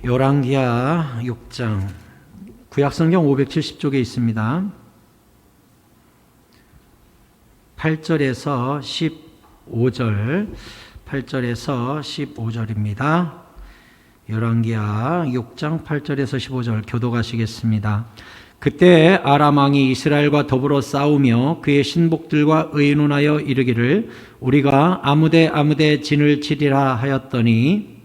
열왕기하 6장 구약성경 570쪽에 있습니다. 8절에서 15절입니다. 열왕기하 6장 8절에서 15절 교독하시겠습니다. 그때 아람 왕이 이스라엘과 더불어 싸우며 그의 신복들과 의논하여 이르기를 우리가 아무데 진을 치리라 하였더니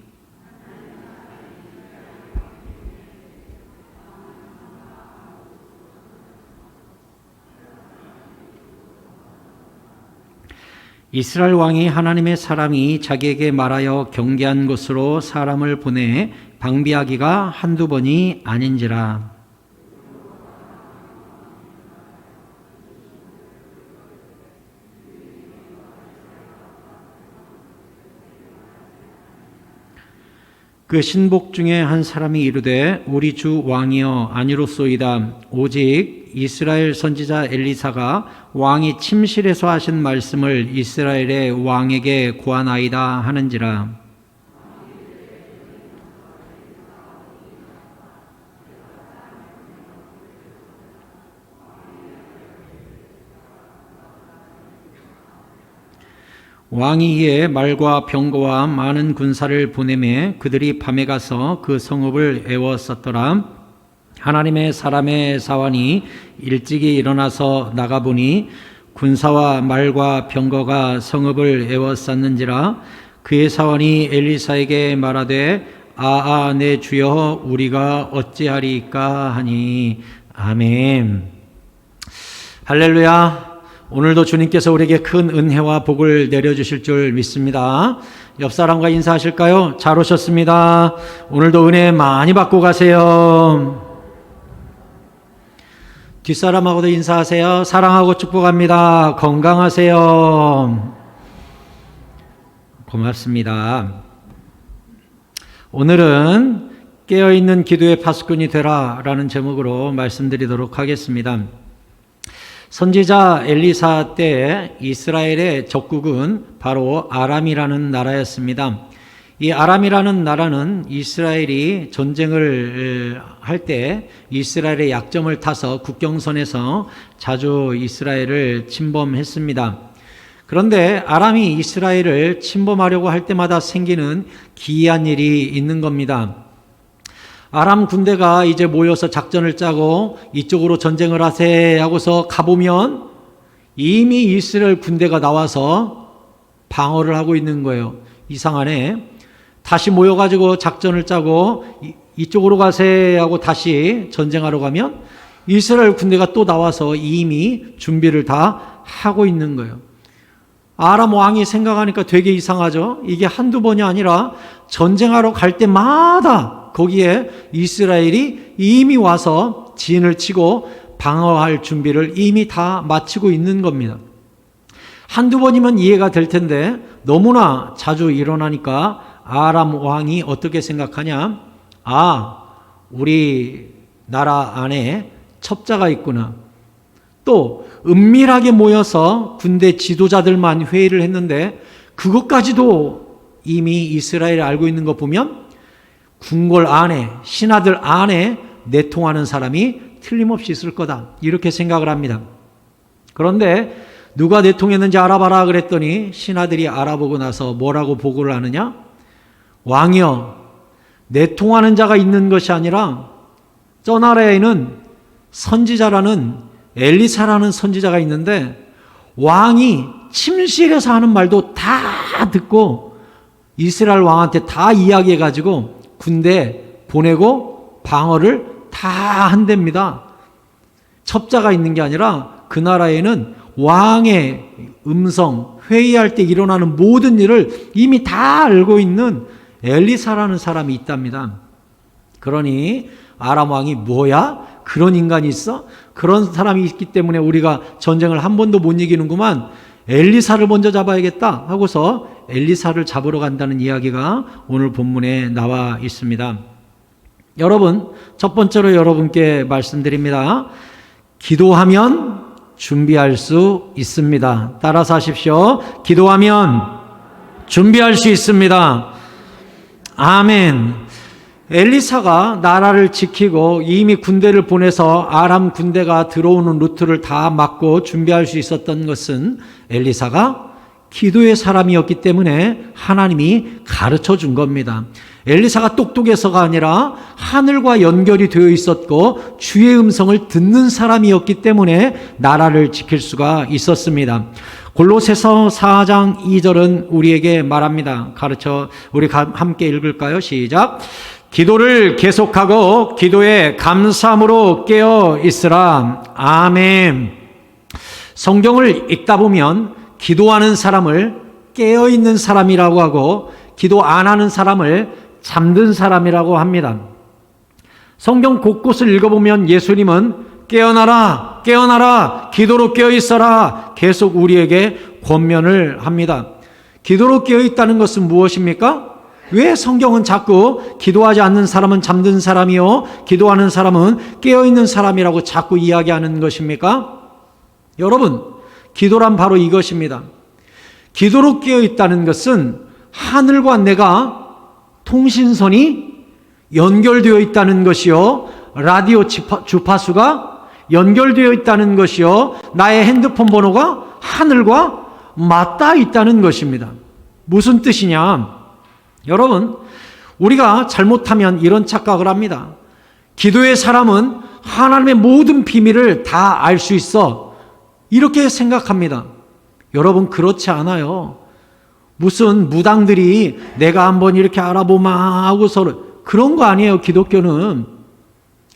이스라엘 왕이 하나님의 사람이 자기에게 말하여 경계한 곳으로 사람을 보내 방비하기가 한두 번이 아닌지라. 그 신복 중에 한 사람이 이르되 우리 주 왕이여 아니로소이다. 오직 이스라엘 선지자 엘리사가 왕이 침실에서 하신 말씀을 이스라엘의 왕에게 고하나이다 하는지라. 왕이 이에 말과 병거와 많은 군사를 보내매 그들이 밤에 가서 그 성읍을 에워쌌더라. 하나님의 사람의 사환이 일찍이 일어나서 나가보니 군사와 말과 병거가 성읍을 에워쌌는지라. 그의 사환이 엘리사에게 말하되 내 주여 우리가 어찌하리이까 하니. 아멘. 할렐루야. 오늘도 주님께서 우리에게 큰 은혜와 복을 내려주실 줄 믿습니다. 옆 사람과 인사하실까요? 잘 오셨습니다. 오늘도 은혜 많이 받고 가세요. 뒷사람하고도 인사하세요. 사랑하고 축복합니다. 건강하세요. 고맙습니다. 오늘은 깨어있는 기도의 파수꾼이 되라 라는 제목으로 말씀드리도록 하겠습니다. 선지자 엘리사 때 이스라엘의 적국은 바로 아람이라는 나라였습니다. 이 아람이라는 나라는 이스라엘이 전쟁을 할 때 이스라엘의 약점을 타서 국경선에서 자주 이스라엘을 침범했습니다. 그런데 아람이 이스라엘을 침범하려고 할 때마다 생기는 기이한 일이 있는 겁니다. 아람 군대가 이제 모여서 작전을 짜고 이쪽으로 전쟁을 하세 하고서 가보면 이미 이스라엘 군대가 나와서 방어를 하고 있는 거예요. 이상하네. 다시 모여가지고 작전을 짜고 이쪽으로 가세 하고 다시 전쟁하러 가면 이스라엘 군대가 또 나와서 이미 준비를 다 하고 있는 거예요. 아람 왕이 생각하니까 되게 이상하죠. 이게 한두 번이 아니라 전쟁하러 갈 때마다 거기에 이스라엘이 이미 와서 진을 치고 방어할 준비를 이미 다 마치고 있는 겁니다. 한두 번이면 이해가 될 텐데 너무나 자주 일어나니까 아람 왕이 어떻게 생각하냐? 우리 나라 안에 첩자가 있구나. 또 은밀하게 모여서 군대 지도자들만 회의를 했는데 그것까지도 이미 이스라엘이 알고 있는 거 보면 궁궐 안에, 신하들 안에 내통하는 사람이 틀림없이 있을 거다. 이렇게 생각을 합니다. 그런데 누가 내통했는지 알아봐라 그랬더니 신하들이 알아보고 나서 뭐라고 보고를 하느냐? 왕이여, 내통하는 자가 있는 것이 아니라 저 나라에는 선지자라는 엘리사라는 선지자가 있는데 왕이 침실에서 하는 말도 다 듣고 이스라엘 왕한테 다 이야기해가지고 군대 보내고 방어를 다 한답니다. 첩자가 있는 게 아니라 그 나라에는 왕의 음성, 회의할 때 일어나는 모든 일을 이미 다 알고 있는 엘리사라는 사람이 있답니다. 그러니 아람 왕이 뭐야? 그런 인간이 있어? 그런 사람이 있기 때문에 우리가 전쟁을 한 번도 못 이기는구만. 엘리사를 먼저 잡아야겠다 하고서 엘리사를 잡으러 간다는 이야기가 오늘 본문에 나와 있습니다. 여러분, 첫 번째로 여러분께 말씀드립니다. 기도하면 준비할 수 있습니다. 따라서 하십시오. 기도하면 준비할 수 있습니다. 아멘. 엘리사가 나라를 지키고 이미 군대를 보내서 아람 군대가 들어오는 루트를 다 막고 준비할 수 있었던 것은 엘리사가 기도의 사람이었기 때문에 하나님이 가르쳐 준 겁니다. 엘리사가 똑똑해서가 아니라 하늘과 연결이 되어 있었고 주의 음성을 듣는 사람이었기 때문에 나라를 지킬 수가 있었습니다. 골로새서 4장 2절은 우리에게 말합니다. 우리 함께 읽을까요? 시작. 기도를 계속하고 기도에 감사함으로 깨어 있으라. 아멘. 성경을 읽다 보면 기도하는 사람을 깨어 있는 사람이라고 하고 기도 안 하는 사람을 잠든 사람이라고 합니다. 성경 곳곳을 읽어보면 예수님은 깨어나라, 깨어나라, 기도로 깨어 있어라 계속 우리에게 권면을 합니다. 기도로 깨어 있다는 것은 무엇입니까? 왜 성경은 자꾸 기도하지 않는 사람은 잠든 사람이요 기도하는 사람은 깨어 있는 사람이라고 자꾸 이야기하는 것입니까? 여러분, 기도란 바로 이것입니다. 기도로 깨어 있다는 것은 하늘과 내가 통신선이 연결되어 있다는 것이요, 라디오 주파수가 연결되어 있다는 것이요, 나의 핸드폰 번호가 하늘과 맞닿아 있다는 것입니다. 무슨 뜻이냐? 여러분, 우리가 잘못하면 이런 착각을 합니다. 기도의 사람은 하나님의 모든 비밀을 다 알 수 있어, 이렇게 생각합니다. 여러분, 그렇지 않아요. 무슨 무당들이 내가 한번 이렇게 알아보마 하고 서로, 그런 거 아니에요. 기독교는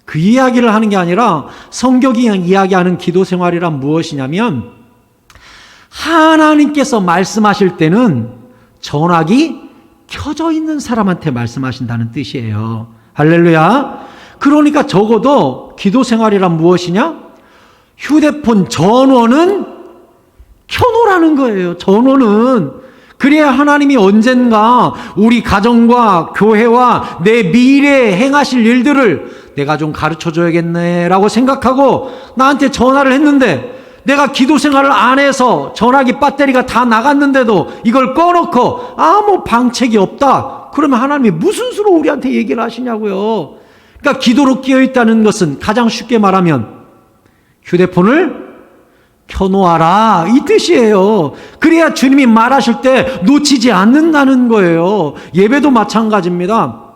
그 이야기를 하는 게 아니라 성경이 이야기하는 기도 생활이란 무엇이냐면, 하나님께서 말씀하실 때는 전화기 켜져 있는 사람한테 말씀하신다는 뜻이에요. 할렐루야. 그러니까 적어도 기도 생활이란 무엇이냐? 휴대폰 전원은 켜놓으라는 거예요. 전원은. 그래야 하나님이 언젠가 우리 가정과 교회와 내 미래에 행하실 일들을 내가 좀 가르쳐줘야겠네 라고 생각하고 나한테 전화를 했는데, 내가 기도 생활을 안 해서 전화기 배터리가 다 나갔는데도 이걸 꺼놓고 아무 방책이 없다, 그러면 하나님이 무슨 수로 우리한테 얘기를 하시냐고요. 그러니까 기도로 깨어 있다는 것은 가장 쉽게 말하면 휴대폰을 켜놓아라, 이 뜻이에요. 그래야 주님이 말하실 때 놓치지 않는다는 거예요. 예배도 마찬가지입니다.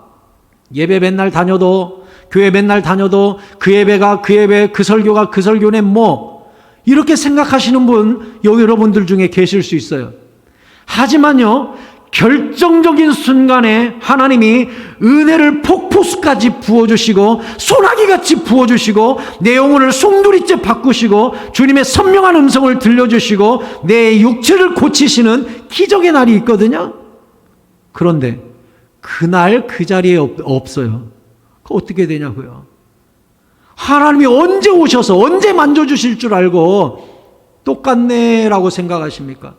예배 맨날 다녀도, 교회 맨날 다녀도 그 예배가 그 예배, 그 설교가 그 설교네 이렇게 생각하시는 분 여러분들 중에 계실 수 있어요. 하지만요, 결정적인 순간에 하나님이 은혜를 폭포수까지 부어주시고 소나기같이 부어주시고 내 영혼을 송두리째 바꾸시고 주님의 선명한 음성을 들려주시고 내 육체를 고치시는 기적의 날이 있거든요. 그런데 그날 그 자리에 없어요. 그거 어떻게 되냐고요. 하나님이 언제 오셔서 언제 만져주실 줄 알고 똑같네 라고 생각하십니까?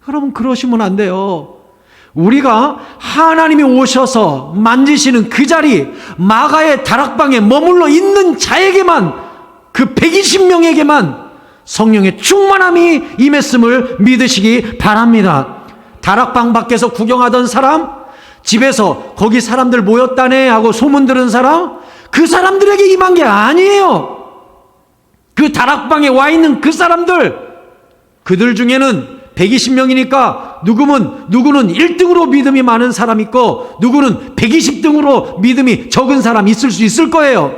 여러분, 그러시면 안 돼요. 우리가 하나님이 오셔서 만지시는 그 자리, 마가의 다락방에 머물러 있는 자에게만, 그 120명에게만 성령의 충만함이 임했음을 믿으시기 바랍니다. 다락방 밖에서 구경하던 사람, 집에서 거기 사람들 모였다네 하고 소문 들은 사람, 그 사람들에게 임한 게 아니에요. 그 다락방에 와 있는 그 사람들, 그들 중에는 120명이니까 누구는 1등으로 믿음이 많은 사람 있고 누구는 120등으로 믿음이 적은 사람 있을 수 있을 거예요.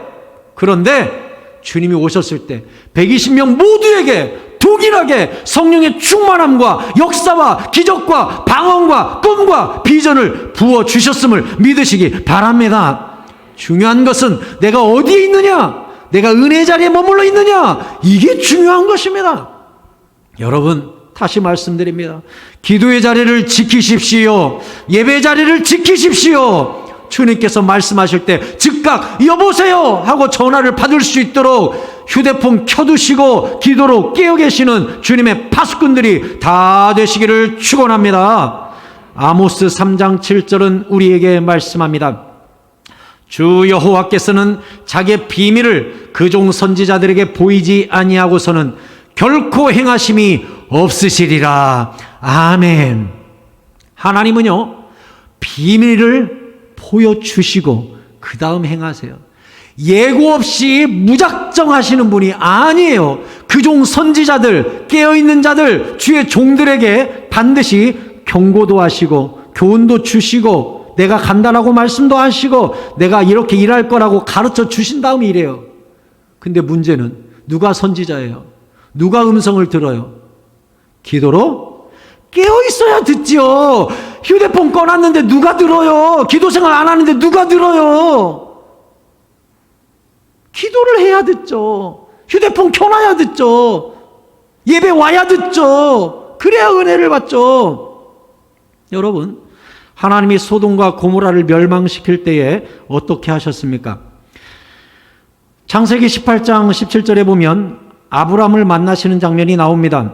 그런데 주님이 오셨을 때 120명 모두에게 동일하게 성령의 충만함과 역사와 기적과 방언과 꿈과 비전을 부어주셨음을 믿으시기 바랍니다. 중요한 것은 내가 어디에 있느냐, 내가 은혜 자리에 머물러 있느냐, 이게 중요한 것입니다. 여러분, 다시 말씀드립니다. 기도의 자리를 지키십시오. 예배 자리를 지키십시오. 주님께서 말씀하실 때 즉각 여보세요 하고 전화를 받을 수 있도록 휴대폰 켜두시고 기도로 깨어 계시는 주님의 파수꾼들이 다 되시기를 축원합니다. 아모스 3장 7절은 우리에게 말씀합니다. 주 여호와께서는 자기의 비밀을 그종 선지자들에게 보이지 아니하고서는 결코 행하심이 없으시리라. 아멘. 하나님은요, 비밀을 보여주시고 그 다음 행하세요. 예고 없이 무작정 하시는 분이 아니에요. 그 종 선지자들, 깨어있는 자들, 주의 종들에게 반드시 경고도 하시고 교훈도 주시고 내가 간다라고 말씀도 하시고 내가 이렇게 일할 거라고 가르쳐 주신 다음에 이래요. 근데 문제는 누가 선지자예요? 누가 음성을 들어요? 기도로 깨어있어야 듣지요. 휴대폰 꺼놨는데 누가 들어요? 기도 생활 안 하는데 누가 들어요? 기도를 해야 듣죠. 휴대폰 켜놔야 듣죠. 예배 와야 듣죠. 그래야 은혜를 받죠. 여러분, 하나님이 소돔과 고모라를 멸망시킬 때에 어떻게 하셨습니까? 창세기 18장 17절에 보면 아브람을 만나시는 장면이 나옵니다.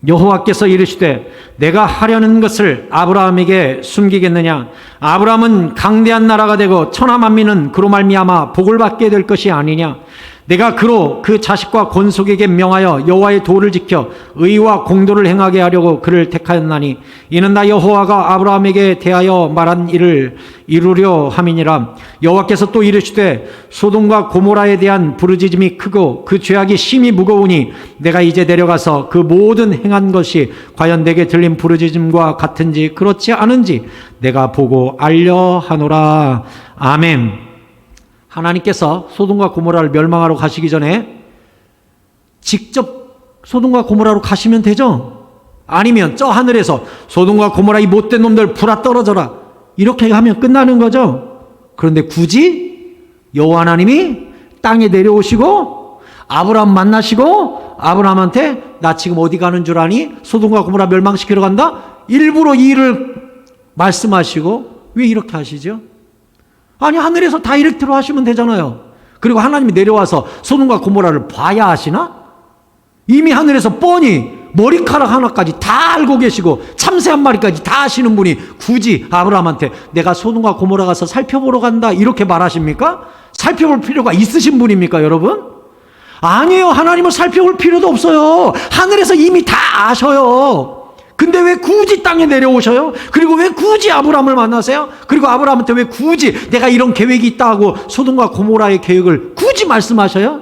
여호와께서 이르시되 내가 하려는 것을 아브라함에게 숨기겠느냐? 아브라함은 강대한 나라가 되고 천하 만민은 그로 말미암아 복을 받게 될 것이 아니냐? 내가 그로 그 자식과 권속에게 명하여 여호와의 도를 지켜 의와 공도를 행하게 하려고 그를 택하였나니 이는 나 여호와가 아브라함에게 대하여 말한 일을 이루려 함이니라. 여호와께서 또 이르시되 소돔과 고모라에 대한 부르짖음이 크고 그 죄악이 심히 무거우니 내가 이제 내려가서 그 모든 행한 것이 과연 내게 들린 부르짖음과 같은지 그렇지 않은지 내가 보고 알려 하노라. 아멘. 하나님께서 소돔과 고모라를 멸망하러 가시기 전에 직접 소돔과 고모라로 가시면 되죠? 아니면 저 하늘에서 소돔과 고모라 이 못된 놈들 불아 떨어져라 이렇게 하면 끝나는 거죠. 그런데 굳이 여호와 하나님이 땅에 내려오시고 아브라함 만나시고 아브라함한테 나 지금 어디 가는 줄 아니? 소돔과 고모라 멸망시키러 간다? 일부러 이 일을 말씀하시고 왜 이렇게 하시죠? 아니 하늘에서 다이렉트로 하시면 되잖아요. 그리고 하나님이 내려와서 소돔과 고모라를 봐야 하시나? 이미 하늘에서 뻔히 머리카락 하나까지 다 알고 계시고 참새 한 마리까지 다 아시는 분이 굳이 아브라함한테 내가 소돔과 고모라 가서 살펴보러 간다 이렇게 말하십니까? 살펴볼 필요가 있으신 분입니까 여러분? 아니에요. 하나님은 살펴볼 필요도 없어요. 하늘에서 이미 다 아셔요. 근데 왜 굳이 땅에 내려오셔요? 그리고 왜 굳이 아브라함을 만나세요? 그리고 아브라함한테 왜 굳이 내가 이런 계획이 있다 하고 소돔과 고모라의 계획을 굳이 말씀하셔요?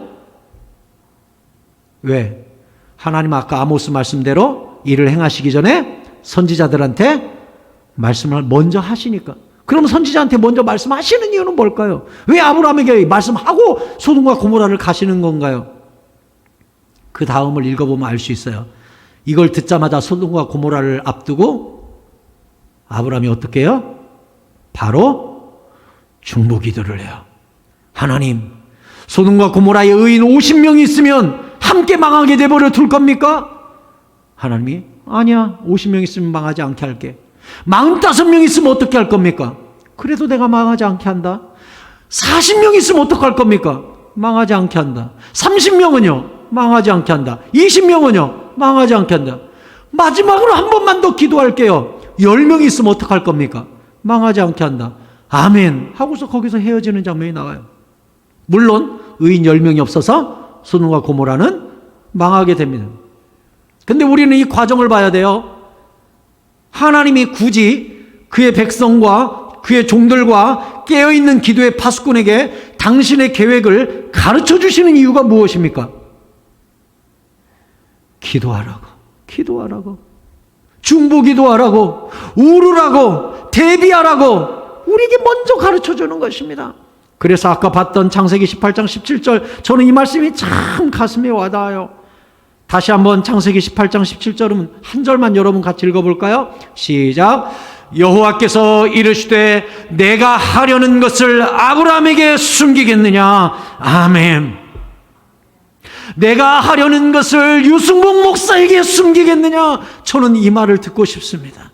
왜? 하나님 아까 아모스 말씀대로 일을 행하시기 전에 선지자들한테 말씀을 먼저 하시니까. 그럼 선지자한테 먼저 말씀하시는 이유는 뭘까요? 왜 아브라함에게 말씀하고 소돔과 고모라를 가시는 건가요? 그 다음을 읽어보면 알 수 있어요. 이걸 듣자마자 소돔과 고모라를 앞두고 아브라함이 어떻게 해요? 바로 중보기도를 해요. 하나님, 소돔과 고모라의 의인 50명이 있으면 함께 망하게 내버려 둘 겁니까? 하나님이 아니야, 50명 있으면 망하지 않게 할게. 45명 있으면 어떻게 할 겁니까? 그래도 내가 망하지 않게 한다. 40명 있으면 어떡할 겁니까? 망하지 않게 한다. 30명은요? 망하지 않게 한다. 20명은요? 망하지 않게 한다. 마지막으로 한 번만 더 기도할게요. 10명 있으면 어떡할 겁니까? 망하지 않게 한다. 아멘 하고서 거기서 헤어지는 장면이 나와요. 물론 의인 10명이 없어서 소돔과 고모라는 망하게 됩니다. 근데 우리는 이 과정을 봐야 돼요. 하나님이 굳이 그의 백성과 그의 종들과 깨어있는 기도의 파수꾼에게 당신의 계획을 가르쳐 주시는 이유가 무엇입니까? 기도하라고, 중보기도하라고, 울으라고, 대비하라고 우리에게 먼저 가르쳐주는 것입니다. 그래서 아까 봤던 창세기 18장 17절 저는 이 말씀이 참 가슴에 와닿아요. 다시 한번 창세기 18장 17절은 한 절만 여러분 같이 읽어볼까요? 시작. 여호와께서 이르시되 내가 하려는 것을 아브라함에게 숨기겠느냐? 아멘. 내가 하려는 것을 유승복 목사에게 숨기겠느냐? 저는 이 말을 듣고 싶습니다.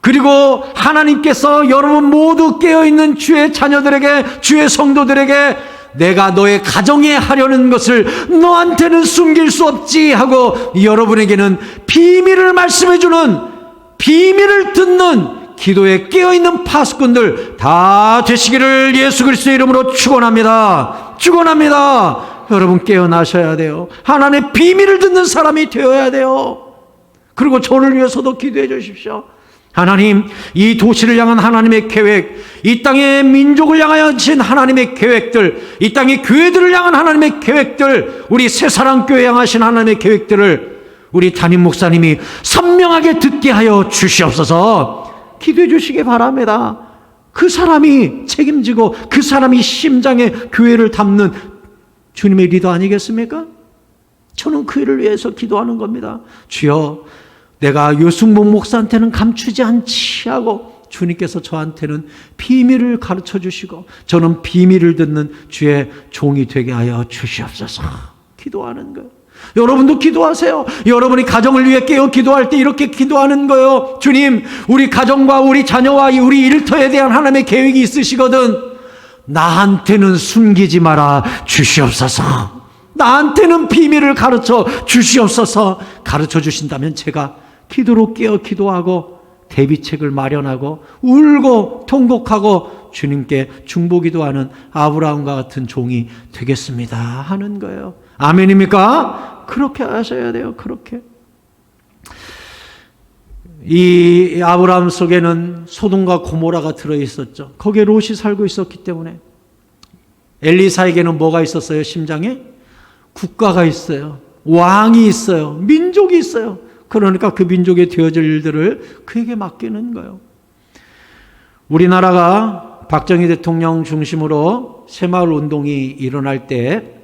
그리고 하나님께서 여러분 모두 깨어있는 주의 자녀들에게, 주의 성도들에게 내가 너의 가정에 하려는 것을 너한테는 숨길 수 없지 하고 여러분에게는 비밀을 말씀해주는, 비밀을 듣는 기도에 깨어있는 파수꾼들 다 되시기를 예수 그리스도의 이름으로 축원합니다. 축원합니다. 여러분 깨어나셔야 돼요. 하나님의 비밀을 듣는 사람이 되어야 돼요. 그리고 저를 위해서도 기도해 주십시오. 하나님, 이 도시를 향한 하나님의 계획, 이 땅의 민족을 향하신 하나님의 계획들, 이 땅의 교회들을 향한 하나님의 계획들, 우리 새사랑교회 향하신 하나님의 계획들을 우리 담임 목사님이 선명하게 듣게 하여 주시옵소서. 기도해 주시기 바랍니다. 그 사람이 책임지고 그 사람이 심장에 교회를 담는 주님의 리더 아니겠습니까? 저는 그 일을 위해서 기도하는 겁니다. 주여, 내가 요승복 목사한테는 감추지 않지 하고 주님께서 저한테는 비밀을 가르쳐 주시고 저는 비밀을 듣는 주의 종이 되게 하여 주시옵소서. 기도하는 거예요. 여러분도 기도하세요. 여러분이 가정을 위해 깨어 기도할 때 이렇게 기도하는 거예요. 주님, 우리 가정과 우리 자녀와 우리 일터에 대한 하나님의 계획이 있으시거든. 나한테는 숨기지 마라 주시옵소서. 나한테는 비밀을 가르쳐 주시옵소서. 가르쳐 주신다면 제가 기도로 깨어 기도하고 대비책을 마련하고 울고 통곡하고 주님께 중보기도하는 아브라함과 같은 종이 되겠습니다 하는 거예요. 아멘입니까? 그렇게 하셔야 돼요. 그렇게. 이 아브라함 속에는 소돔과 고모라가 들어있었죠. 거기에 롯이 살고 있었기 때문에. 엘리사에게는 뭐가 있었어요? 심장에? 국가가 있어요. 왕이 있어요. 민족이 있어요. 그러니까 그 민족에 되어질 일들을 그에게 맡기는 거예요. 우리나라가 박정희 대통령 중심으로 새마을 운동이 일어날 때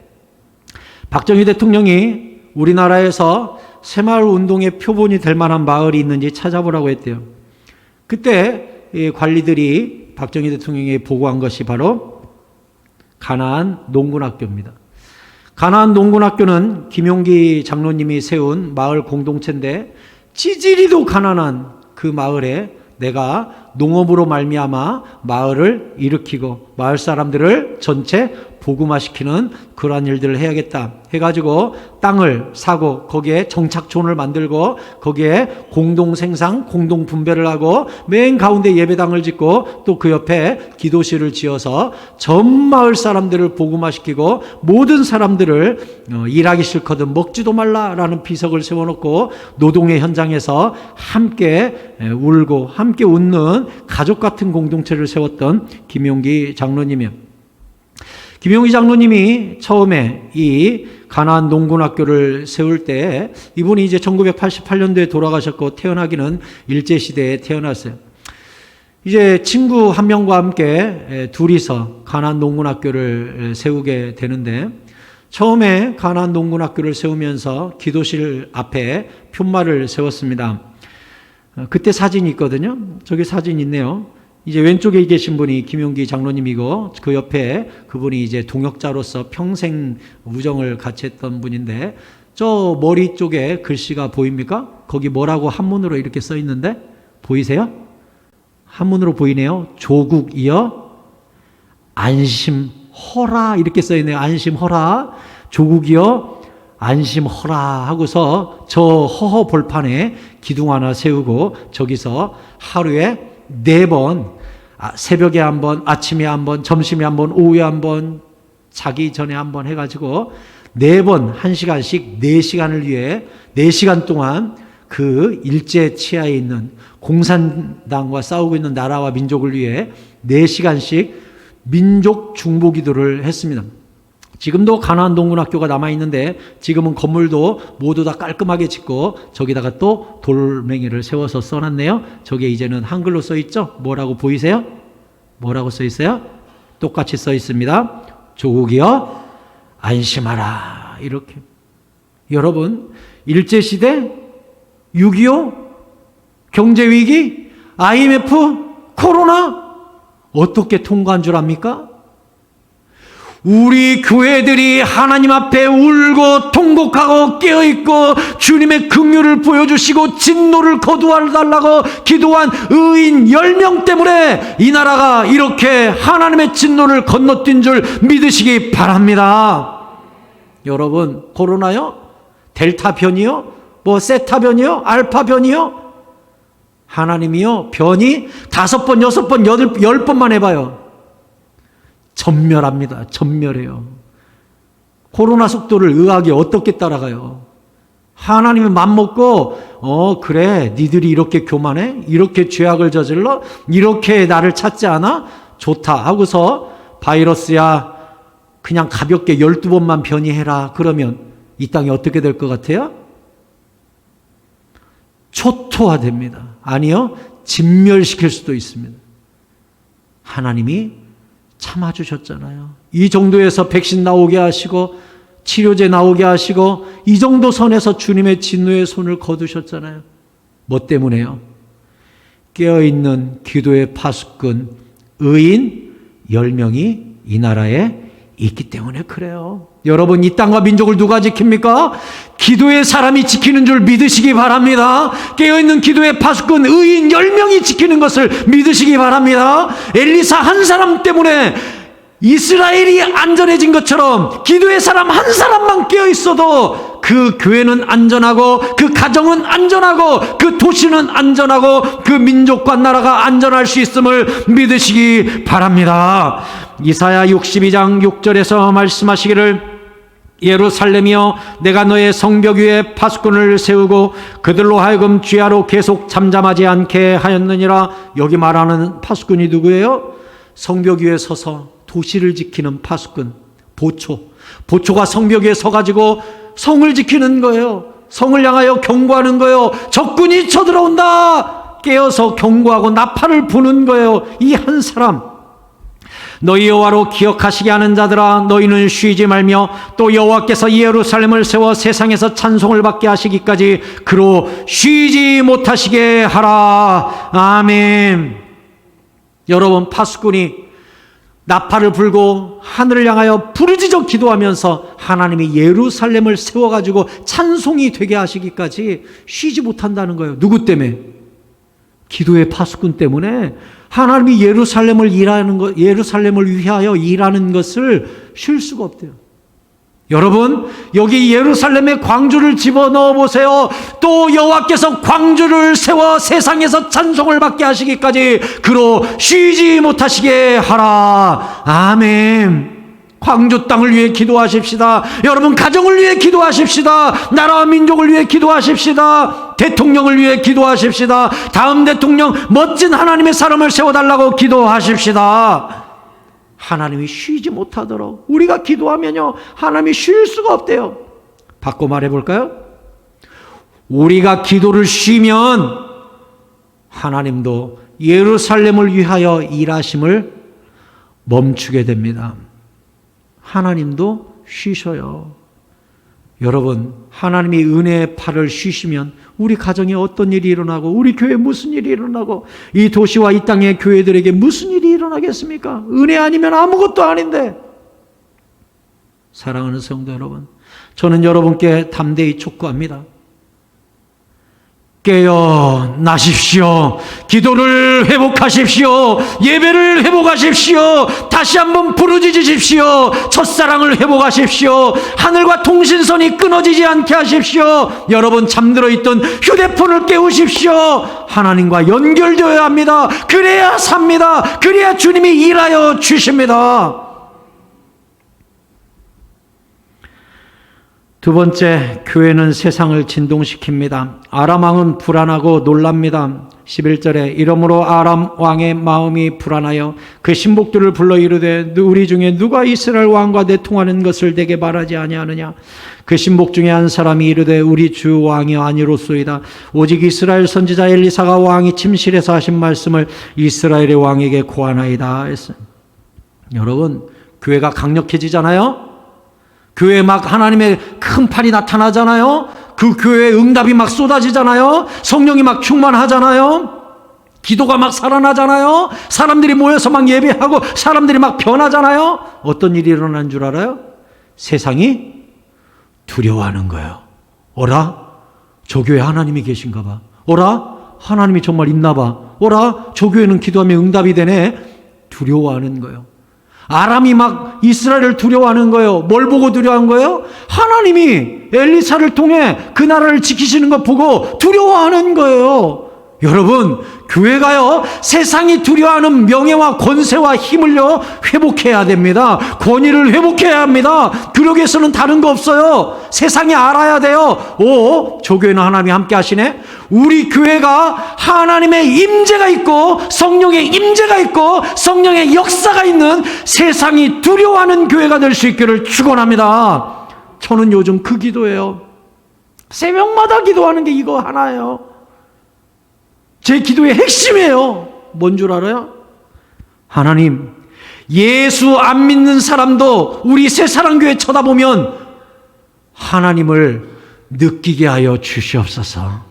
박정희 대통령이 우리나라에서 새마을 운동의 표본이 될 만한 마을이 있는지 찾아보라고 했대요. 그때 관리들이 박정희 대통령에게 보고한 것이 바로 가나안 농군학교입니다. 가나안 농군학교는 김용기 장로님이 세운 마을 공동체인데 찌질이도 가난한 그 마을에 내가 농업으로 말미암아 마을을 일으키고 마을 사람들을 전체 복음화시키는 그러한 일들을 해야겠다 해가지고 땅을 사고 거기에 정착촌을 만들고 거기에 공동생산, 공동분배를 하고 맨 가운데 예배당을 짓고 또 그 옆에 기도실을 지어서 전 마을 사람들을 복음화시키고 모든 사람들을 일하기 싫거든 먹지도 말라라는 비석을 세워놓고 노동의 현장에서 함께 울고 함께 웃는 가족 같은 공동체를 세웠던 김용기 장로님이요. 김용기 장로님이 처음에 이 가나안 농군학교를 세울 때 이분이 이제 1988년도에 돌아가셨고 태어나기는 일제시대에 태어났어요. 이제 친구 한 명과 함께 둘이서 가나안 농군학교를 세우게 되는데 처음에 가나안 농군학교를 세우면서 기도실 앞에 푯말을 세웠습니다. 그때 사진이 있거든요. 저기 사진 있네요. 이제 왼쪽에 계신 분이 김용기 장로님이고 그 옆에 그분이 이제 동역자로서 평생 우정을 같이 했던 분인데 저 머리 쪽에 글씨가 보입니까? 거기 뭐라고 한문으로 이렇게 써 있는데 보이세요? 한문으로 보이네요. 조국이여 안심허라 이렇게 써 있네요. 안심허라. 조국이여 안심허라 하고서 저 허허 벌판에 기둥 하나 세우고 저기서 하루에 4번 새벽에 한 번, 아침에 한 번, 점심에 한 번, 오후에 한 번, 자기 전에 한 번 해가지고 4번 1시간씩 4시간을 위해 4시간 동안 그 일제 치하에 있는 공산당과 싸우고 있는 나라와 민족을 위해 4시간씩 민족 중보기도를 했습니다. 지금도 가나안 농군학교가 남아있는데 지금은 건물도 모두 다 깔끔하게 짓고 저기다가 또 돌멩이를 세워서 써놨네요. 저게 이제는 한글로 써있죠? 뭐라고 보이세요? 뭐라고 써있어요? 똑같이 써있습니다. 조국이여 안심하라 이렇게. 여러분 일제시대 6.25 경제위기 IMF 코로나 어떻게 통과한 줄 압니까? 우리 교회들이 하나님 앞에 울고 통곡하고 깨어있고 주님의 긍휼을 보여주시고 진노를 거두어달라고 기도한 의인 10명 때문에 이 나라가 이렇게 하나님의 진노를 건너뛴 줄 믿으시기 바랍니다. 여러분 코로나요? 델타 변이요? 뭐 세타 변이요? 알파 변이요? 하나님이요 변이 5번, 6번, 10번만 해봐요. 전멸합니다. 전멸해요. 코로나 속도를 의학이 어떻게 따라가요? 하나님이 맘먹고 그래 니들이 이렇게 교만해? 이렇게 죄악을 저질러? 이렇게 나를 찾지 않아? 좋다 하고서 바이러스야 그냥 가볍게 12번만 변이해라 그러면 이 땅이 어떻게 될 것 같아요? 초토화됩니다. 아니요, 진멸시킬 수도 있습니다. 하나님이 참아주셨잖아요. 이 정도에서 백신 나오게 하시고 치료제 나오게 하시고 이 정도 선에서 주님의 진노의 손을 거두셨잖아요. 뭐 때문에요? 깨어있는 기도의 파수꾼 의인 10명이 이 나라에 있기 때문에 그래요. 여러분, 이 땅과 민족을 누가 지킵니까? 기도의 사람이 지키는 줄 믿으시기 바랍니다. 깨어있는 기도의 파수꾼 의인 10명이 지키는 것을 믿으시기 바랍니다. 엘리사 한 사람 때문에 이스라엘이 안전해진 것처럼 기도의 사람 한 사람만 깨어있어도 그 교회는 안전하고 그 가정은 안전하고 그 도시는 안전하고 그 민족과 나라가 안전할 수 있음을 믿으시기 바랍니다. 이사야 62장 6절에서 말씀하시기를 예루살렘이여 내가 너의 성벽 위에 파수꾼을 세우고 그들로 하여금 주야로 계속 잠잠하지 않게 하였느니라. 여기 말하는 파수꾼이 누구예요? 성벽 위에 서서 도시를 지키는 파수꾼, 보초가 성벽 위에 서가지고 성을 지키는 거예요. 성을 향하여 경고하는 거예요. 적군이 쳐들어온다. 깨어서 경고하고 나팔을 부는 거예요. 이 한 사람. 너희 여호와로 기억하시게 하는 자들아 너희는 쉬지 말며 또 여호와께서 예루살렘을 세워 세상에서 찬송을 받게 하시기까지 그로 쉬지 못하시게 하라. 아멘. 여러분, 파수꾼이 나팔을 불고 하늘을 향하여 부르짖어 기도하면서 하나님이 예루살렘을 세워가지고 찬송이 되게 하시기까지 쉬지 못한다는 거예요. 누구 때문에? 기도의 파수꾼 때문에. 하나님이 예루살렘을 위하여 일하는 것을 쉴 수가 없대요. 여러분, 여기 예루살렘에 광주를 집어넣어 보세요. 또 여호와께서 광주를 세워 세상에서 찬송을 받게 하시기까지 그로 쉬지 못하시게 하라. 아멘. 광주 땅을 위해 기도하십시다. 여러분, 가정을 위해 기도하십시다. 나라와 민족을 위해 기도하십시다. 대통령을 위해 기도하십시다. 다음 대통령 멋진 하나님의 사람을 세워달라고 기도하십시다. 하나님이 쉬지 못하도록 우리가 기도하면요, 하나님이 쉴 수가 없대요. 바꿔 말해볼까요? 우리가 기도를 쉬면 하나님도 예루살렘을 위하여 일하심을 멈추게 됩니다. 하나님도 쉬셔요. 여러분, 하나님이 은혜의 팔을 쉬시면 우리 가정에 어떤 일이 일어나고 우리 교회에 무슨 일이 일어나고 이 도시와 이 땅의 교회들에게 무슨 일이 일어나겠습니까? 은혜 아니면 아무것도 아닌데. 사랑하는 성도 여러분, 저는 여러분께 담대히 촉구합니다. 깨어나십시오. 기도를 회복하십시오. 예배를 회복하십시오. 다시 한번 부르짖으십시오. 첫사랑을 회복하십시오. 하늘과 통신선이 끊어지지 않게 하십시오. 여러분, 잠들어 있던 휴대폰을 깨우십시오. 하나님과 연결되어야 합니다. 그래야 삽니다. 그래야 주님이 일하여 주십니다. 두 번째, 교회는 세상을 진동시킵니다. 아람 왕은 불안하고 놀랍니다. 11절에 이러므로 아람 왕의 마음이 불안하여 그 신복들을 불러 이르되 우리 중에 누가 이스라엘 왕과 내통하는 것을 내게 말하지 아니하느냐. 그 신복 중에 한 사람이 이르되 우리 주 왕이 아니로소이다. 오직 이스라엘 선지자 엘리사가 왕이 침실에서 하신 말씀을 이스라엘의 왕에게 고하나이다 했어요. 여러분, 교회가 강력해지잖아요. 교회에 막 하나님의 큰 팔이 나타나잖아요. 그 교회에 응답이 막 쏟아지잖아요. 성령이 막 충만하잖아요. 기도가 막 살아나잖아요. 사람들이 모여서 막 예배하고 사람들이 막 변하잖아요. 어떤 일이 일어나는 줄 알아요? 세상이 두려워하는 거예요. 어라? 저 교회 하나님이 계신가 봐. 어라? 하나님이 정말 있나 봐. 어라? 저 교회는 기도하면 응답이 되네. 두려워하는 거예요. 아람이 막 이스라엘을 두려워하는 거예요. 뭘 보고 두려워한 거예요? 하나님이 엘리사를 통해 그 나라를 지키시는 것 보고 두려워하는 거예요. 여러분, 교회가요, 세상이 두려워하는 명예와 권세와 힘을요, 회복해야 됩니다. 권위를 회복해야 합니다. 그러기 위해서는 다른 거 없어요. 세상이 알아야 돼요. 오, 조교회는 하나님이 함께 하시네? 우리 교회가 하나님의 임재가 있고, 성령의 임재가 있고, 성령의 역사가 있는 세상이 두려워하는 교회가 될 수 있기를 축원합니다. 저는 요즘 그 기도예요. 새벽마다 기도하는 게 이거 하나예요. 제 기도의 핵심이에요. 뭔 줄 알아요? 하나님, 예수 안 믿는 사람도 우리 새사랑교회 쳐다보면 하나님을 느끼게 하여 주시옵소서.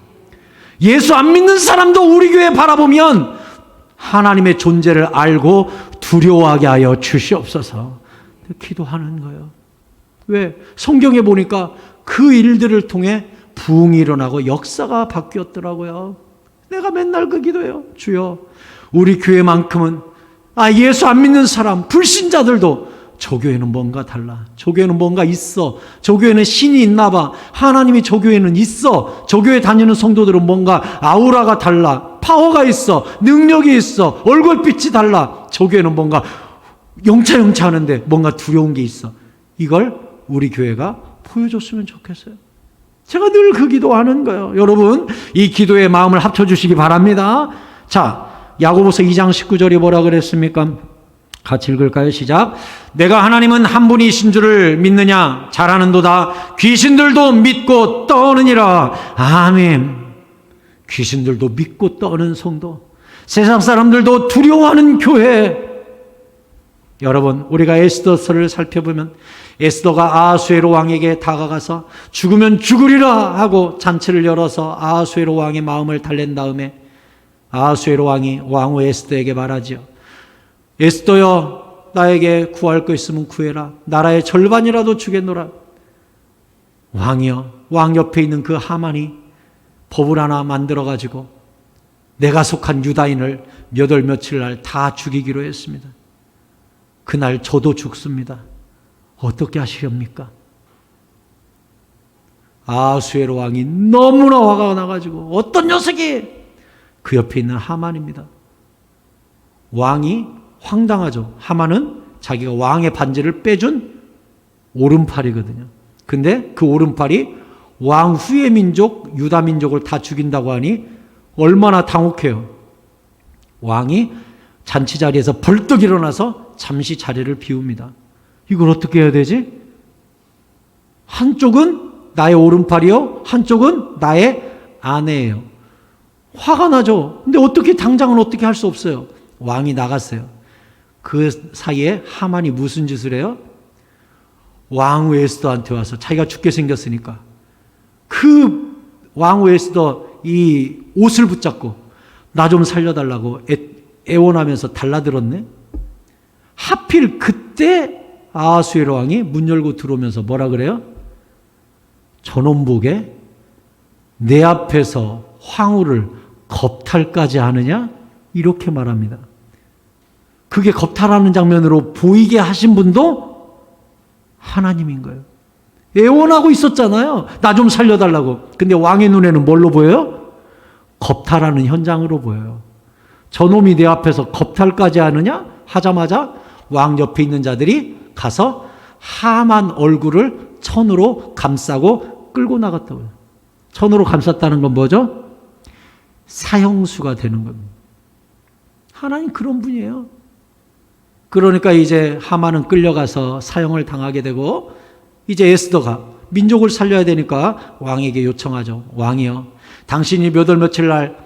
예수 안 믿는 사람도 우리 교회 바라보면 하나님의 존재를 알고 두려워하게 하여 주시옵소서. 기도하는 거예요. 왜? 성경에 보니까 그 일들을 통해 부흥이 일어나고 역사가 바뀌었더라고요. 내가 맨날 그 기도해요. 주여, 우리 교회만큼은 예수 안 믿는 사람, 불신자들도 저 교회는 뭔가 달라. 저 교회는 뭔가 있어. 저 교회는 신이 있나 봐. 하나님이 저 교회는 있어. 저 교회 다니는 성도들은 뭔가 아우라가 달라. 파워가 있어. 능력이 있어. 얼굴빛이 달라. 저 교회는 뭔가 영차 하는데 뭔가 두려운 게 있어. 이걸 우리 교회가 보여줬으면 좋겠어요. 제가 늘 그 기도하는 거예요. 여러분, 이 기도에 마음을 합쳐주시기 바랍니다. 자, 야고보서 2장 19절이 뭐라 그랬습니까? 같이 읽을까요? 시작. 내가 하나님은 한 분이신 줄을 믿느냐? 잘하는도다. 귀신들도 믿고 떠느니라. 아멘. 귀신들도 믿고 떠는 성도, 세상 사람들도 두려워하는 교회. 여러분, 우리가 에스더서를 살펴보면 에스더가 아하수에로 왕에게 다가가서 죽으면 죽으리라 하고 잔치를 열어서 아하수에로 왕의 마음을 달랜 다음에 아하수에로 왕이 왕후 에스더에게 말하지요. 에스더여, 나에게 구할 거 있으면 구해라. 나라의 절반이라도 주겠노라. 왕이여, 왕 옆에 있는 그 하만이 법을 하나 만들어가지고 내가 속한 유다인을 몇 월 며칠 날 다 죽이기로 했습니다. 그날 저도 죽습니다. 어떻게 하시렵니까? 아하수에로 왕이 너무나 화가 나가지고 어떤 녀석이, 그 옆에 있는 하만입니다. 왕이 황당하죠. 하만은 자기가 왕의 반지를 빼준 오른팔이거든요. 근데 그 오른팔이 왕 후의 민족 유다 민족을 다 죽인다고 하니 얼마나 당혹해요. 왕이 잔치 자리에서 벌떡 일어나서 잠시 자리를 비웁니다. 이걸 어떻게 해야 되지? 한쪽은 나의 오른팔이요, 한쪽은 나의 아내예요. 화가 나죠. 근데 어떻게, 당장은 어떻게 할 수 없어요. 왕이 나갔어요. 그 사이에 하만이 무슨 짓을 해요? 왕후 에스더한테 와서 자기가 죽게 생겼으니까 그 왕후 에스더 이 옷을 붙잡고 나 좀 살려달라고 애원하면서 달라들었네. 하필 그때 아하수에로 왕이 문 열고 들어오면서 뭐라 그래요? 저놈 보게 내 앞에서 황후를 겁탈까지 하느냐? 이렇게 말합니다. 그게 겁탈하는 장면으로 보이게 하신 분도 하나님인 거예요. 애원하고 있었잖아요. 나 좀 살려달라고. 근데 왕의 눈에는 뭘로 보여요? 겁탈하는 현장으로 보여요. 저놈이 내 앞에서 겁탈까지 하느냐? 하자마자 왕 옆에 있는 자들이 가서 하만 얼굴을 천으로 감싸고 끌고 나갔다고요. 천으로 감쌌다는 건 뭐죠? 사형수가 되는 겁니다. 하나님 그런 분이에요. 그러니까 이제 하만은 끌려가서 사형을 당하게 되고, 이제 에스더가 민족을 살려야 되니까 왕에게 요청하죠. 왕이여, 당신이 몇 월 며칠 날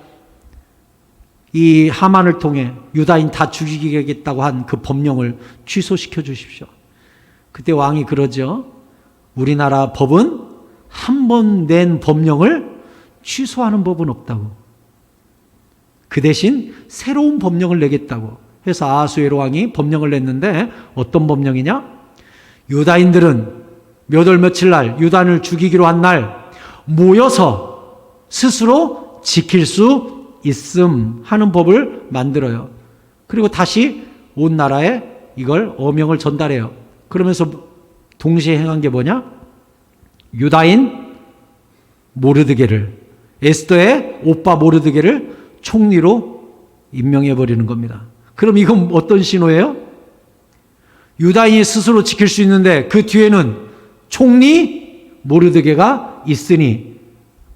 이 하만을 통해 유다인 다 죽이겠다고 한 그 법령을 취소시켜 주십시오. 그때 왕이 그러죠. 우리나라 법은 한 번 낸 법령을 취소하는 법은 없다고. 그 대신 새로운 법령을 내겠다고 해서 아하수에로 왕이 법령을 냈는데, 어떤 법령이냐? 유다인들은 몇 월 며칠 날 유다인을 죽이기로 한 날 모여서 스스로 지킬 수 있음 하는 법을 만들어요. 그리고 다시 온 나라에 이걸 어명을 전달해요. 그러면서 동시에 행한 게 뭐냐? 유다인 모르드게를, 에스더의 오빠 모르드게를 총리로 임명해 버리는 겁니다. 그럼 이건 어떤 신호예요? 유다인이 스스로 지킬 수 있는데 그 뒤에는 총리 모르드게가 있으니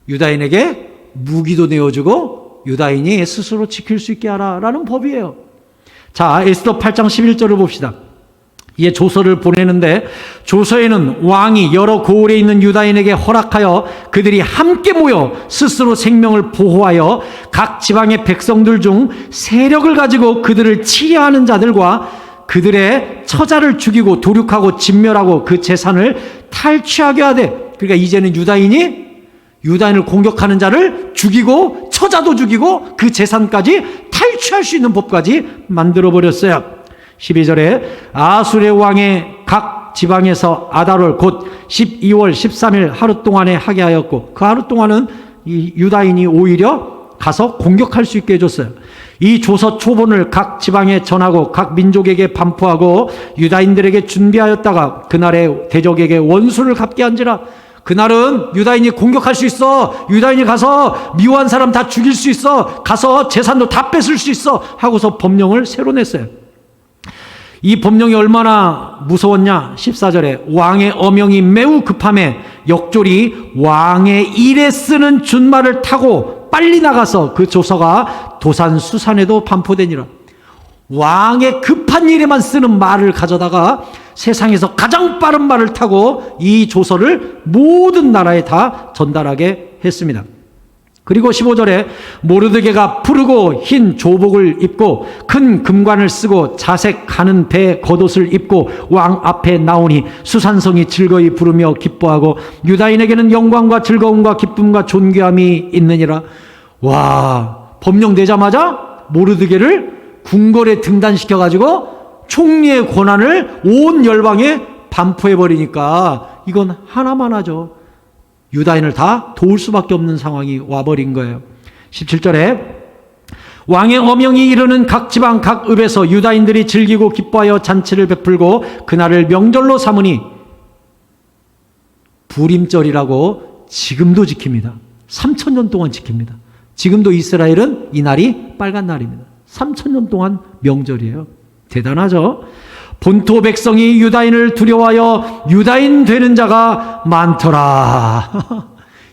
유다인에게 무기도 내어주고 유다인이 스스로 지킬 수 있게 하라라는 법이에요. 자, 에스더 8장 11절을 봅시다. 이에 조서를 보내는데 조서에는 왕이 여러 고을에 있는 유다인에게 허락하여 그들이 함께 모여 스스로 생명을 보호하여 각 지방의 백성들 중 세력을 가지고 그들을 치려하는 자들과 그들의 처자를 죽이고 도륙하고 진멸하고 그 재산을 탈취하게 하되, 그러니까 이제는 유다인을 공격하는 자를 죽이고 처자도 죽이고 그 재산까지 탈취할 수 있는 법까지 만들어버렸어요. 12절에 아수르 왕의 각 지방에서 아달월 곧 12월 13일 하루 동안에 하게 하였고, 그 하루 동안은 이 유다인이 오히려 가서 공격할 수 있게 해줬어요. 이 조서 초본을 각 지방에 전하고 각 민족에게 반포하고 유다인들에게 준비하였다가 그날에 대적에게 원수를 갚게 한지라. 그날은 유다인이 공격할 수 있어, 유다인이 가서 미워한 사람 다 죽일 수 있어, 가서 재산도 다 뺏을 수 있어 하고서 법령을 새로 냈어요. 이 법령이 얼마나 무서웠냐? 14절에 왕의 어명이 매우 급함에 역졸이 왕의 일에 쓰는 준말을 타고 빨리 나가서 그 조서가 도산 수산에도 반포되니라. 왕의 급한 일에만 쓰는 말을 가져다가 세상에서 가장 빠른 말을 타고 이 조서를 모든 나라에 다 전달하게 했습니다. 그리고 15절에 모르드게가 푸르고 흰 조복을 입고 큰 금관을 쓰고 자색 가는 배 겉옷을 입고 왕 앞에 나오니 수산성이 즐거이 부르며 기뻐하고 유다인에게는 영광과 즐거움과 기쁨과 존귀함이 있느니라. 와, 법령 내자마자 모르드게를 궁궐에 등단시켜가지고 총리의 권한을 온 열방에 반포해버리니까 이건 하나만 하죠. 유다인을 다 도울 수밖에 없는 상황이 와버린 거예요. 17절에 왕의 어명이 이르는 각 지방 각 읍에서 유다인들이 즐기고 기뻐하여 잔치를 베풀고 그날을 명절로 삼으니 부림절이라고 지금도 지킵니다. 3000년 동안 지킵니다. 지금도 이스라엘은 이 날이 빨간 날입니다. 3000년 동안 명절이에요. 대단하죠? 본토 백성이 유다인을 두려워하여 유다인 되는 자가 많더라.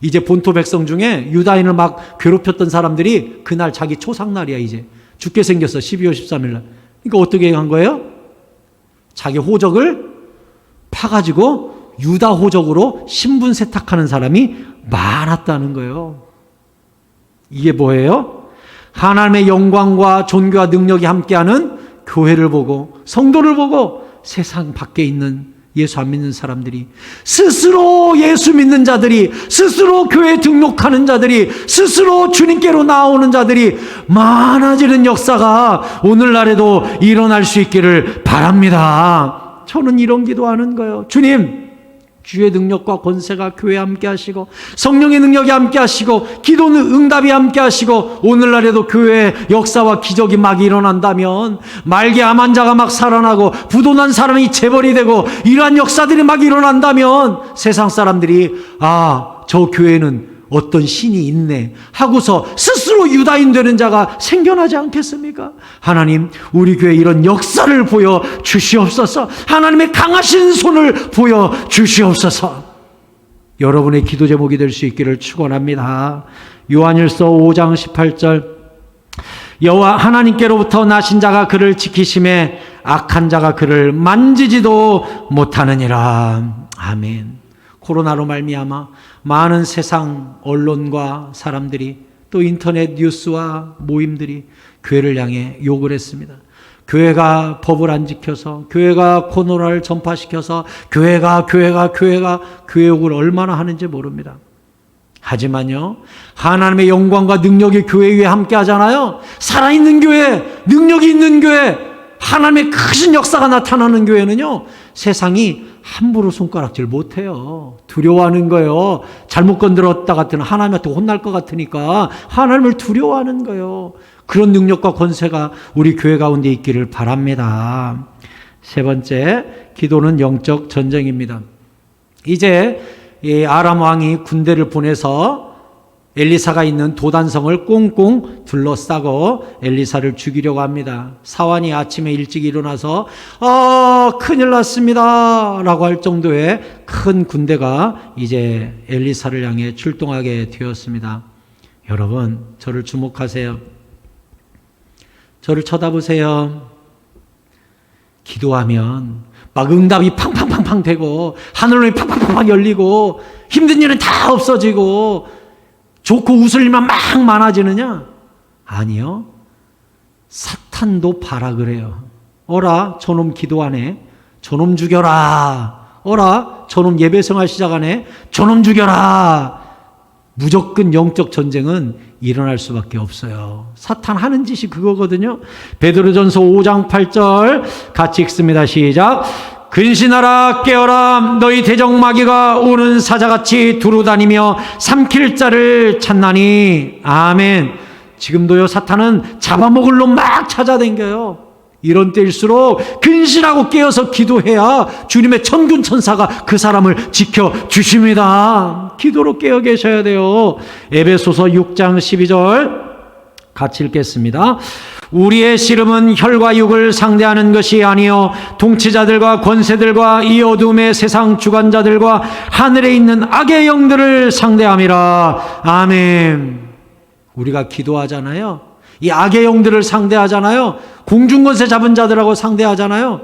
이제 본토 백성 중에 유다인을 막 괴롭혔던 사람들이 그날 자기 초상날이야. 이제 죽게 생겼어. 12월 13일 날. 그러니까 어떻게 한 거예요? 자기 호적을 파가지고 유다 호적으로 신분 세탁하는 사람이 많았다는 거예요. 이게 뭐예요? 하나님의 영광과 존귀와 능력이 함께하는 교회를 보고 성도를 보고 세상 밖에 있는 예수 안 믿는 사람들이, 스스로 예수 믿는 자들이, 스스로 교회에 등록하는 자들이, 스스로 주님께로 나오는 자들이 많아지는 역사가 오늘날에도 일어날 수 있기를 바랍니다. 저는 이런 기도하는 거예요. 주님, 주의 능력과 권세가 교회에 함께 하시고 성령의 능력이 함께 하시고 기도는 응답이 함께 하시고 오늘날에도 교회에 역사와 기적이 막 일어난다면, 말기 암 환자가 막 살아나고 부도난 사람이 재벌이 되고 이러한 역사들이 막 일어난다면 세상 사람들이 아, 저 교회는 어떤 신이 있네 하고서 스스로 유다인 되는 자가 생겨나지 않겠습니까? 하나님, 우리 교회에 이런 역사를 보여 주시옵소서. 하나님의 강하신 손을 보여 주시옵소서. 여러분의 기도 제목이 될 수 있기를 축원합니다. 요한일서 5장 18절, 여호와 하나님께로부터 나신 자가 그를 지키심에 악한 자가 그를 만지지도 못하느니라. 아멘. 코로나로 말미암아 많은 세상 언론과 사람들이 또 인터넷 뉴스와 모임들이 교회를 향해 욕을 했습니다. 교회가 법을 안 지켜서, 교회가 코로나를 전파시켜서 교회가 교회 욕을 얼마나 하는지 모릅니다. 하지만요, 하나님의 영광과 능력이 교회 위에 함께 하잖아요. 살아있는 교회, 능력이 있는 교회, 하나님의 크신 역사가 나타나는 교회는요, 세상이 함부로 손가락질 못해요. 두려워하는 거예요. 잘못 건드렸다 같으면 하나님한테 혼날 것 같으니까 하나님을 두려워하는 거예요. 그런 능력과 권세가 우리 교회 가운데 있기를 바랍니다. 세 번째, 기도는 영적 전쟁입니다. 이제 아람 왕이 군대를 보내서 엘리사가 있는 도단성을 꽁꽁 둘러싸고 엘리사를 죽이려고 합니다. 사환이 아침에 일찍 일어나서 큰일 났습니다 라고 할 정도의 큰 군대가 이제 엘리사를 향해 출동하게 되었습니다. 여러분, 저를 주목하세요. 저를 쳐다보세요. 기도하면 막 응답이 팡팡팡팡 되고 하늘문이 팡팡팡팡 열리고 힘든 일은 다 없어지고 좋고 웃을 일만 막 많아지느냐? 아니요. 사탄도 봐라 그래요. 어라, 저놈 기도하네. 저놈 죽여라. 어라, 저놈 예배생활 시작하네. 저놈 죽여라. 무조건 영적 전쟁은 일어날 수밖에 없어요. 사탄 하는 짓이 그거거든요. 베드로전서 5장 8절 같이 읽습니다. 시작. 근신하라, 깨어라. 너희 대적마귀가 우는 사자같이 두루다니며 삼킬 자를 찾나니. 아멘. 지금도요, 사탄은 잡아먹을 놈 막 찾아다녀요. 이런 때일수록 근신하고 깨어서 기도해야 주님의 천군 천사가 그 사람을 지켜주십니다. 기도로 깨어 계셔야 돼요. 에베소서 6장 12절 같이 읽겠습니다. 우리의 씨름은 혈과 육을 상대하는 것이 아니요 통치자들과 권세들과 이 어둠의 세상 주관자들과 하늘에 있는 악의 영들을 상대함이라. 아멘. 우리가 기도하잖아요. 이 악의 영들을 상대하잖아요. 공중권세 잡은 자들하고 상대하잖아요.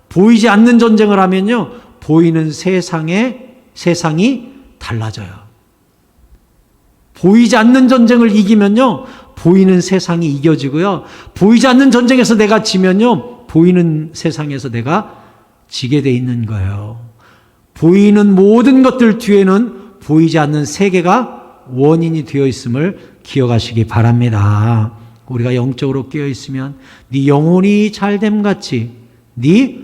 보이지 않는 전쟁을 하면요, 보이는 세상이 달라져요. 보이지 않는 전쟁을 이기면요, 보이는 세상이 이겨지고요. 보이지 않는 전쟁에서 내가 지면요, 보이는 세상에서 내가 지게 돼 있는 거예요. 보이는 모든 것들 뒤에는 보이지 않는 세계가 원인이 되어 있음을 기억하시기 바랍니다. 우리가 영적으로 깨어있으면 네 영혼이 잘됨 같이 네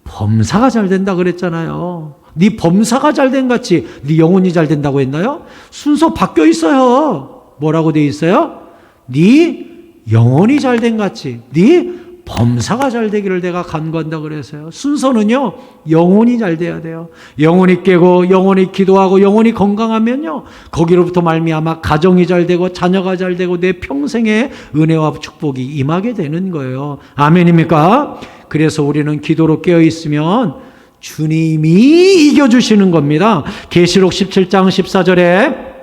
범사가 잘 된다 그랬잖아요. 네 범사가 잘된 같이 네 영혼이 잘 된다고 했나요? 순서 바뀌어 있어요. 뭐라고 되어 있어요? 네 영혼이 잘된 같이 네 범사가 잘 되기를 내가 간구한다 그랬어요. 순서는요, 영혼이 잘 돼야 돼요. 영혼이 깨고 영혼이 기도하고 영혼이 건강하면요, 거기로부터 말미암아 가정이 잘 되고 자녀가 잘 되고 내 평생의 은혜와 축복이 임하게 되는 거예요. 아멘입니까? 그래서 우리는 기도로 깨어 있으면 주님이 이겨주시는 겁니다. 계시록 17장 14절에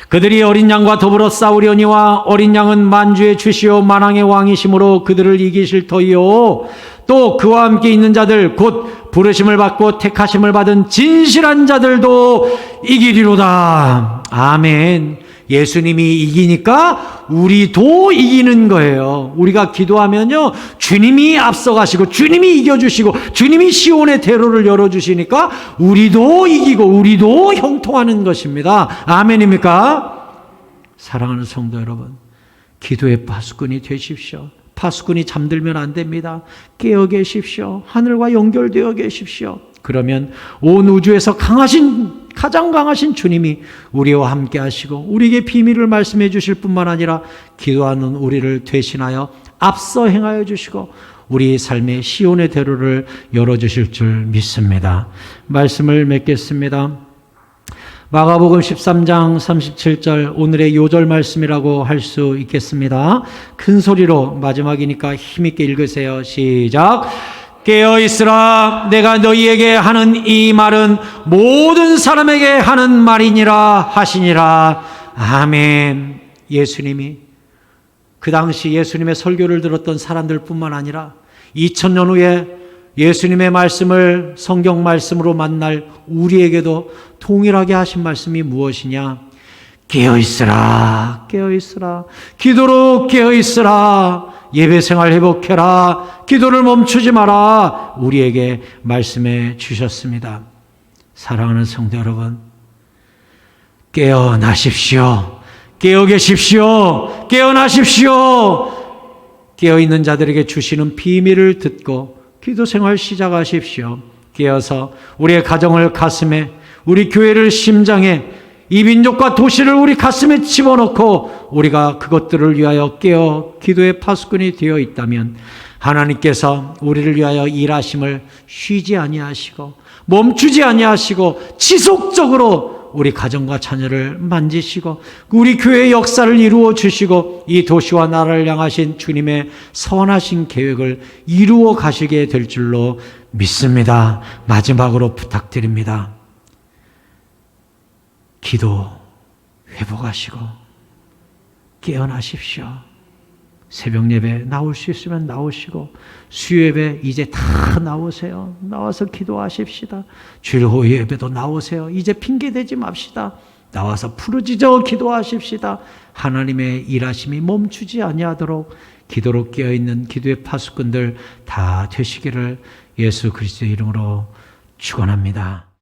그들이 어린 양과 더불어 싸우려니와 어린 양은 만주의 주시오 만왕의 왕이심으로 그들을 이기실 터이요 또 그와 함께 있는 자들 곧 부르심을 받고 택하심을 받은 진실한 자들도 이기리로다. 아멘. 예수님이 이기니까 우리도 이기는 거예요. 우리가 기도하면요, 주님이 앞서가시고 주님이 이겨주시고 주님이 시온의 대로를 열어주시니까 우리도 이기고 우리도 형통하는 것입니다. 아멘입니까? 사랑하는 성도 여러분, 기도의 파수꾼이 되십시오. 파수꾼이 잠들면 안 됩니다. 깨어 계십시오. 하늘과 연결되어 계십시오. 그러면 온 우주에서 가장 강하신 주님이 우리와 함께 하시고 우리에게 비밀을 말씀해 주실 뿐만 아니라 기도하는 우리를 대신하여 앞서 행하여 주시고 우리 삶의 시온의 대로를 열어주실 줄 믿습니다. 말씀을 맺겠습니다. 마가복음 13장 37절 오늘의 요절 말씀이라고 할 수 있겠습니다. 큰 소리로 마지막이니까 힘있게 읽으세요. 시작. 깨어있으라. 내가 너희에게 하는 이 말은 모든 사람에게 하는 말이니라 하시니라. 아멘. 예수님이 그 당시 예수님의 설교를 들었던 사람들 뿐만 아니라 2000년 후에 예수님의 말씀을 성경 말씀으로 만날 우리에게도 동일하게 하신 말씀이 무엇이냐? 깨어있으라. 깨어있으라. 기도로 깨어있으라. 예배생활 회복해라. 기도를 멈추지 마라. 우리에게 말씀해 주셨습니다. 사랑하는 성도 여러분, 깨어나십시오. 깨어 계십시오. 깨어나십시오. 깨어있는 자들에게 주시는 비밀을 듣고 기도생활 시작하십시오. 깨어서 우리의 가정을 가슴에, 우리 교회를 심장에, 이 민족과 도시를 우리 가슴에 집어넣고 우리가 그것들을 위하여 깨어 기도의 파수꾼이 되어 있다면 하나님께서 우리를 위하여 일하심을 쉬지 아니하시고 멈추지 아니하시고 지속적으로 우리 가정과 자녀를 만지시고 우리 교회의 역사를 이루어 주시고 이 도시와 나라를 향하신 주님의 선하신 계획을 이루어 가시게 될 줄로 믿습니다. 마지막으로 부탁드립니다. 기도 회복하시고 깨어나십시오. 새벽 예배 나올 수 있으면 나오시고 수요 예배 이제 다 나오세요. 나와서 기도하십시다. 주일 오후 예배도 나오세요. 이제 핑계대지 맙시다. 나와서 부르짖어 기도하십시다. 하나님의 일하심이 멈추지 아니하도록 기도로 깨어있는 기도의 파수꾼들 다 되시기를 예수 그리스도의 이름으로 축원합니다.